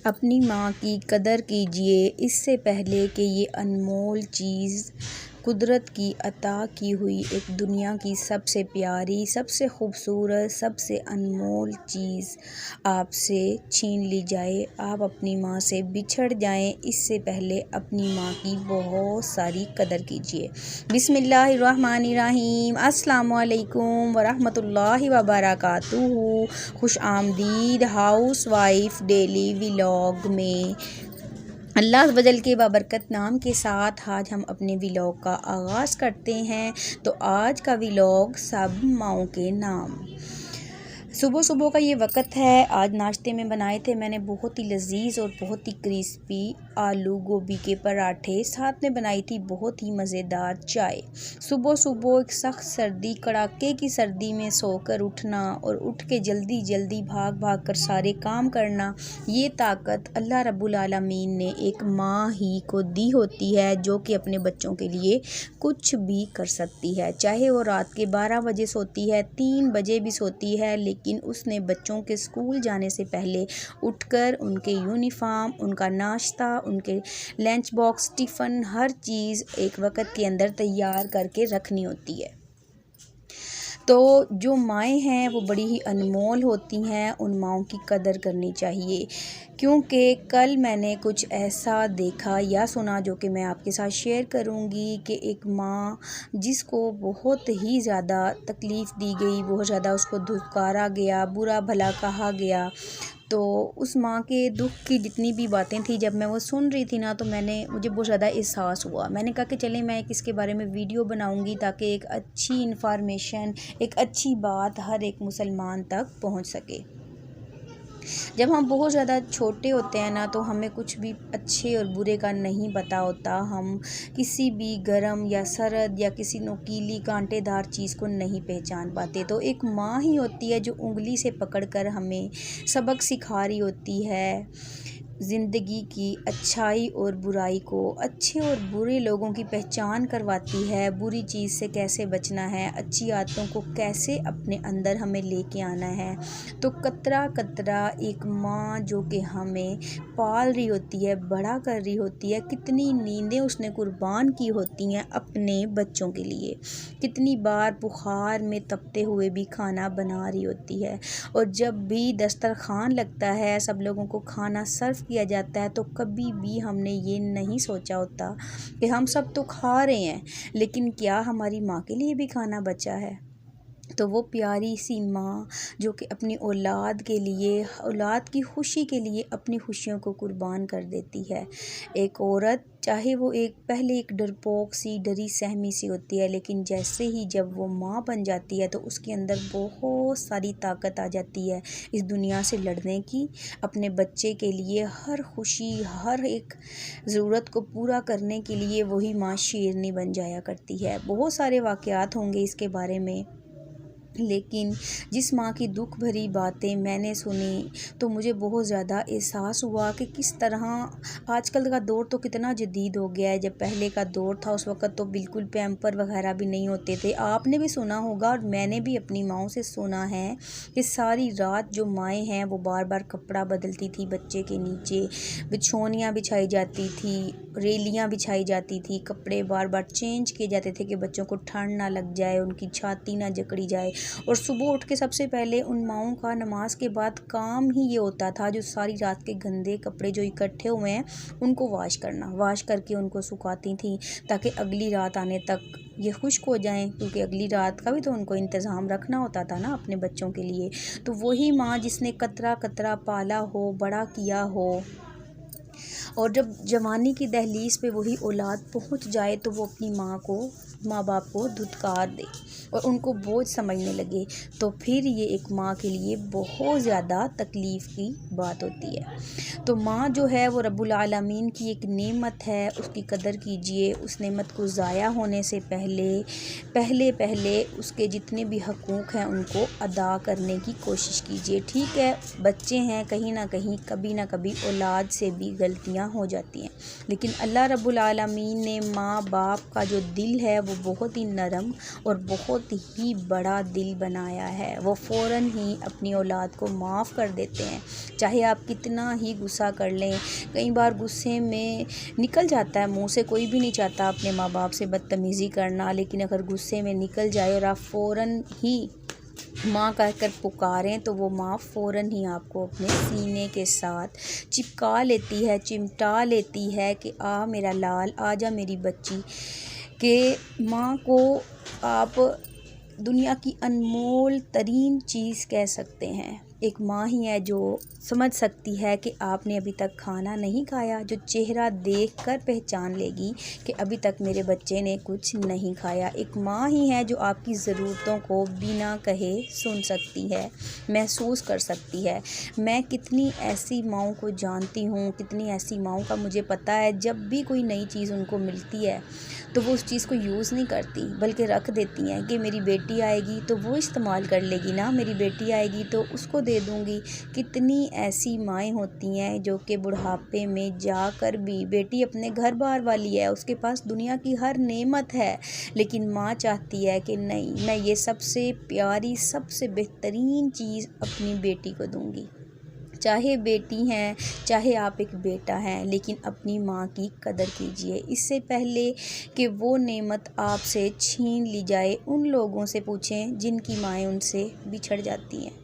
اپنی ماں کی قدر کیجیے اس سے پہلے کہ یہ انمول چیز قدرت کی عطا کی ہوئی ایک دنیا کی سب سے پیاری، سب سے خوبصورت، سب سے انمول چیز آپ سے چھین لی جائے، آپ اپنی ماں سے بچھڑ جائیں، اس سے پہلے اپنی ماں کی بہت ساری قدر کیجیے۔ بسم اللہ الرحمن الرحیم۔ السلام علیکم ورحمۃ اللہ وبرکاتہ۔ خوش آمدید ہاؤس وائف ڈیلی ولاگ میں۔ اللہ عز و جل کے بابرکت نام کے ساتھ آج ہم اپنے ولاگ کا آغاز کرتے ہیں۔ تو آج کا ولاگ سب ماؤں کے نام۔ صبح کا یہ وقت ہے۔ آج ناشتے میں بنائے تھے میں نے بہت ہی لذیذ اور بہت ہی کرسپی آلو گوبھی کے پراٹھے، ساتھ میں بنائی تھی بہت ہی مزیدار چائے۔ صبح ایک سخت سردی، کڑاکے کی سردی میں سو کر اٹھنا اور اٹھ کے جلدی بھاگ کر سارے کام کرنا، یہ طاقت اللہ رب العالمین نے ایک ماں ہی کو دی ہوتی ہے، جو کہ اپنے بچوں کے لیے کچھ بھی کر سکتی ہے، چاہے وہ رات کے 12 بجے سوتی ہے، 3 بجے بھی سوتی ہے، لیکن اس نے بچوں کے اسکول جانے سے پہلے اٹھ کر ان کے یونیفارم، ان کا ناشتہ، ان کے لنچ باکس، ٹفن، ہر چیز ایک وقت کے اندر تیار کر کے رکھنی ہوتی ہے۔ تو جو مائیں ہیں وہ بڑی ہی انمول ہوتی ہیں، ان ماؤں کی قدر کرنی چاہیے، کیونکہ کل میں نے کچھ ایسا دیکھا یا سنا جو کہ میں آپ کے ساتھ شیئر کروں گی کہ ایک ماں جس کو بہت ہی زیادہ تکلیف دی گئی، بہت زیادہ اس کو دھتکارا گیا، برا بھلا کہا گیا، تو اس ماں کے دکھ کی جتنی بھی باتیں تھیں، جب میں وہ سن رہی تھی نا تو مجھے بہت زیادہ احساس ہوا۔ میں نے کہا کہ چلیں میں اس کے بارے میں ویڈیو بناؤں گی تاکہ ایک اچھی انفارمیشن، ایک اچھی بات ہر ایک مسلمان تک پہنچ سکے۔ جب ہم بہت زیادہ چھوٹے ہوتے ہیں نا تو ہمیں کچھ بھی اچھے اور برے کا نہیں پتہ ہوتا، ہم کسی بھی گرم یا سرد یا کسی نوکیلی کانٹے دار چیز کو نہیں پہچان پاتے، تو ایک ماں ہی ہوتی ہے جو انگلی سے پکڑ کر ہمیں سبق سکھا رہی ہوتی ہے، زندگی کی اچھائی اور برائی کو، اچھے اور برے لوگوں کی پہچان کرواتی ہے، بری چیز سے کیسے بچنا ہے، اچھی عادتوں کو کیسے اپنے اندر ہمیں لے کے آنا ہے۔ تو قطرہ قطرہ ایک ماں جو کہ ہمیں پال رہی ہوتی ہے، بڑا کر رہی ہوتی ہے، کتنی نیندیں اس نے قربان کی ہوتی ہیں اپنے بچوں کے لیے، کتنی بار بخار میں تپتے ہوئے بھی کھانا بنا رہی ہوتی ہے، اور جب بھی دسترخوان لگتا ہے، سب لوگوں کو کھانا سرو کیا جاتا ہے، تو کبھی بھی ہم نے یہ نہیں سوچا ہوتا کہ ہم سب تو کھا رہے ہیں، لیکن کیا ہماری ماں کے لیے بھی کھانا بچا ہے؟ تو وہ پیاری سی ماں جو کہ اپنی اولاد کے لیے، اولاد کی خوشی کے لیے اپنی خوشیوں کو قربان کر دیتی ہے۔ ایک عورت چاہے وہ پہلے ایک ڈرپوک سی، ڈری سہمی سی ہوتی ہے، لیکن جیسے ہی جب وہ ماں بن جاتی ہے تو اس کے اندر بہت ساری طاقت آ جاتی ہے اس دنیا سے لڑنے کی، اپنے بچے کے لیے ہر خوشی، ہر ایک ضرورت کو پورا کرنے کے لیے وہی ماں شیرنی بن جایا کرتی ہے۔ بہت سارے واقعات ہوں گے اس کے بارے میں، لیکن جس ماں کی دکھ بھری باتیں میں نے سنی تو مجھے بہت زیادہ احساس ہوا کہ کس طرح آج کل کا دور تو کتنا جدید ہو گیا ہے، جب پہلے کا دور تھا اس وقت تو بالکل پیمپر وغیرہ بھی نہیں ہوتے تھے۔ آپ نے بھی سنا ہوگا اور میں نے بھی اپنی ماؤں سے سنا ہے کہ ساری رات جو مائیں ہیں وہ بار بار کپڑا بدلتی تھی، بچے کے نیچے بچھونیاں بچھائی جاتی تھی، ریلیاں بچھائی جاتی تھی، کپڑے بار بار چینج کیے جاتے تھے کہ بچوں کو ٹھنڈ نہ لگ جائے، ان کی چھاتی نہ جکڑی جائے، اور صبح اٹھ کے سب سے پہلے ان ماؤں کا نماز کے بعد کام ہی یہ ہوتا تھا جو ساری رات کے گندے کپڑے جو اکٹھے ہوئے ہیں ان کو واش کرنا، واش کر کے ان کو سکھاتی تھیں تاکہ اگلی رات آنے تک یہ خشک ہو جائیں، کیونکہ اگلی رات کا بھی تو ان کو انتظام رکھنا ہوتا تھا نا اپنے بچوں کے لیے۔ تو وہی ماں جس نے قطرہ قطرہ پالا ہو، بڑا کیا ہو، اور جب جوانی کی دہلیز پہ وہی اولاد پہنچ جائے تو وہ اپنی ماں باپ کو دھتکار دے اور ان کو بوجھ سمجھنے لگے، تو پھر یہ ایک ماں کے لیے بہت زیادہ تکلیف کی بات ہوتی ہے۔ تو ماں جو ہے وہ رب العالمین کی ایک نعمت ہے، اس کی قدر کیجیے، اس نعمت کو ضائع ہونے سے پہلے اس کے جتنے بھی حقوق ہیں ان کو ادا کرنے کی کوشش کیجیے۔ ٹھیک ہے، بچے ہیں، کہیں نہ کہیں کبھی نہ کبھی اولاد سے بھی غلطیاں ہو جاتی ہیں، لیکن اللہ رب العالمین نے ماں باپ کا جو دل ہے وہ بہت ہی نرم اور بہت بہت ہی بڑا دل بنایا ہے، وہ فوراً ہی اپنی اولاد کو معاف کر دیتے ہیں، چاہے آپ کتنا ہی غصہ کر لیں۔ کئی بار غصے میں نکل جاتا ہے منہ سے، کوئی بھی نہیں چاہتا اپنے ماں باپ سے بدتمیزی کرنا، لیکن اگر غصے میں نکل جائے اور آپ فوراً ہی ماں کہہ کر پکاریں تو وہ ماں فوراً ہی آپ کو اپنے سینے کے ساتھ چپکا لیتی ہے، چمٹا لیتی ہے کہ آ میرا لال، آ جا میری بچی۔ کہ ماں کو آپ دنیا کی انمول ترین چیز کہہ سکتے ہیں۔ ایک ماں ہی ہے جو سمجھ سکتی ہے کہ آپ نے ابھی تک کھانا نہیں کھایا، جو چہرہ دیکھ کر پہچان لے گی کہ ابھی تک میرے بچے نے کچھ نہیں کھایا۔ ایک ماں ہی ہے جو آپ کی ضرورتوں کو بنا کہے سن سکتی ہے، محسوس کر سکتی ہے۔ میں کتنی ایسی ماؤں کو جانتی ہوں، کتنی ایسی ماؤں کا مجھے پتہ ہے، جب بھی کوئی نئی چیز ان کو ملتی ہے تو وہ اس چیز کو یوز نہیں کرتی بلکہ رکھ دیتی ہیں کہ میری بیٹی آئے گی تو وہ استعمال کر لے گی نا، میری بیٹی آئے گی تو اس کو دے دوں گی۔ کتنی ایسی مائیں ہوتی ہیں جو کہ بڑھاپے میں جا کر بھی، بیٹی اپنے گھر بار والی ہے، اس کے پاس دنیا کی ہر نعمت ہے، لیکن ماں چاہتی ہے کہ نہیں، میں یہ سب سے پیاری، سب سے بہترین چیز اپنی بیٹی کو دوں گی۔ چاہے بیٹی ہیں، چاہے آپ ایک بیٹا ہیں، لیکن اپنی ماں کی قدر کیجئے۔ اس سے پہلے کہ وہ نعمت آپ سے چھین لی جائے، ان لوگوں سے پوچھیں جن کی مائیں ان سے بچھڑ جاتی ہیں۔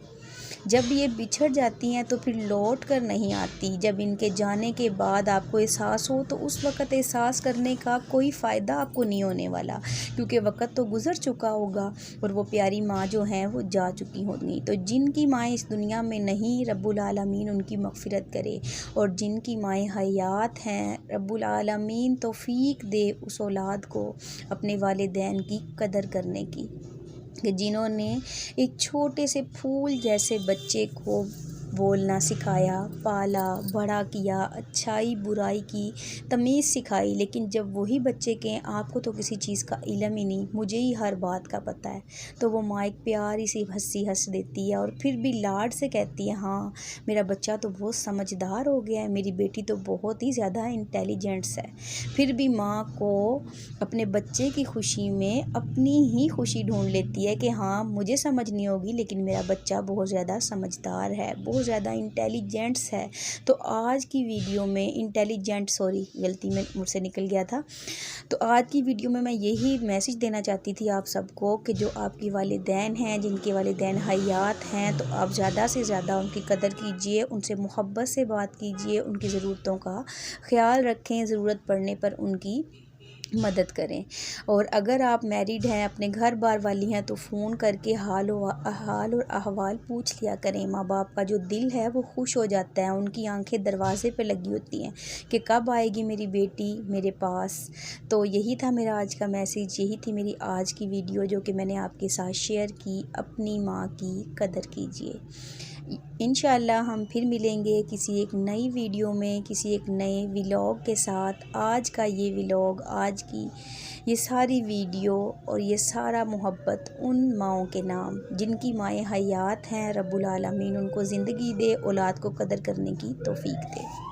جب یہ بچھڑ جاتی ہیں تو پھر لوٹ کر نہیں آتی۔ جب ان کے جانے کے بعد آپ کو احساس ہو تو اس وقت احساس کرنے کا کوئی فائدہ آپ کو نہیں ہونے والا، کیونکہ وقت تو گزر چکا ہوگا اور وہ پیاری ماں جو ہیں وہ جا چکی ہوں گی۔ تو جن کی مائیں اس دنیا میں نہیں، رب العالمین ان کی مغفرت کرے، اور جن کی مائیں حیات ہیں، رب العالمین توفیق دے اس اولاد کو اپنے والدین کی قدر کرنے کی، کہ جنہوں نے ایک چھوٹے سے پھول جیسے بچے کو بولنا سکھایا، پالا، بڑا کیا، اچھائی برائی کی تمیز سکھائی، لیکن جب وہی بچے کہیں آپ کو تو کسی چیز کا علم ہی نہیں، مجھے ہی ہر بات کا پتہ ہے، تو وہ ماں ایک پیاری سی ہنسی ہنس دیتی ہے اور پھر بھی لاڈ سے کہتی ہے ہاں میرا بچہ تو بہت سمجھدار ہو گیا ہے، میری بیٹی تو بہت ہی زیادہ انٹیلیجنٹس ہے۔ پھر بھی ماں کو اپنے بچے کی خوشی میں اپنی ہی خوشی ڈھونڈ لیتی ہے کہ ہاں مجھے سمجھ نہیں ہوگی لیکن میرا بچہ بہت زیادہ سمجھدار ہے، بہت زیادہ انٹیلیجنٹس ہے۔ تو آج کی ویڈیو میں غلطی میں مجھ سے نکل گیا تھا، تو آج کی ویڈیو میں یہی میسج دینا چاہتی تھی آپ سب کو کہ جو آپ کی والدین ہیں، جن کے والدین حیات ہیں، تو آپ زیادہ سے زیادہ ان کی قدر کیجئے، ان سے محبت سے بات کیجئے، ان کی ضرورتوں کا خیال رکھیں، ضرورت پڑنے پر ان کی مدد کریں۔ اور اگر آپ میریڈ ہیں، اپنے گھر بار والی ہیں، تو فون کر کے حال اور احوال پوچھ لیا کریں۔ ماں باپ کا جو دل ہے وہ خوش ہو جاتا ہے، ان کی آنکھیں دروازے پہ لگی ہوتی ہیں کہ کب آئے گی میری بیٹی میرے پاس۔ تو یہی تھا میرا آج کا میسیج، یہی تھی میری آج کی ویڈیو جو کہ میں نے آپ کے ساتھ شیئر کی۔ اپنی ماں کی قدر کیجیے۔ انشاءاللہ ہم پھر ملیں گے کسی ایک نئی ویڈیو میں، کسی ایک نئے ولاگ کے ساتھ۔ آج کا یہ ولاگ، آج کی یہ ساری ویڈیو اور یہ سارا محبت ان ماؤں کے نام جن کی مائیں حیات ہیں، رب العالمین ان کو زندگی دے، اولاد کو قدر کرنے کی توفیق دے۔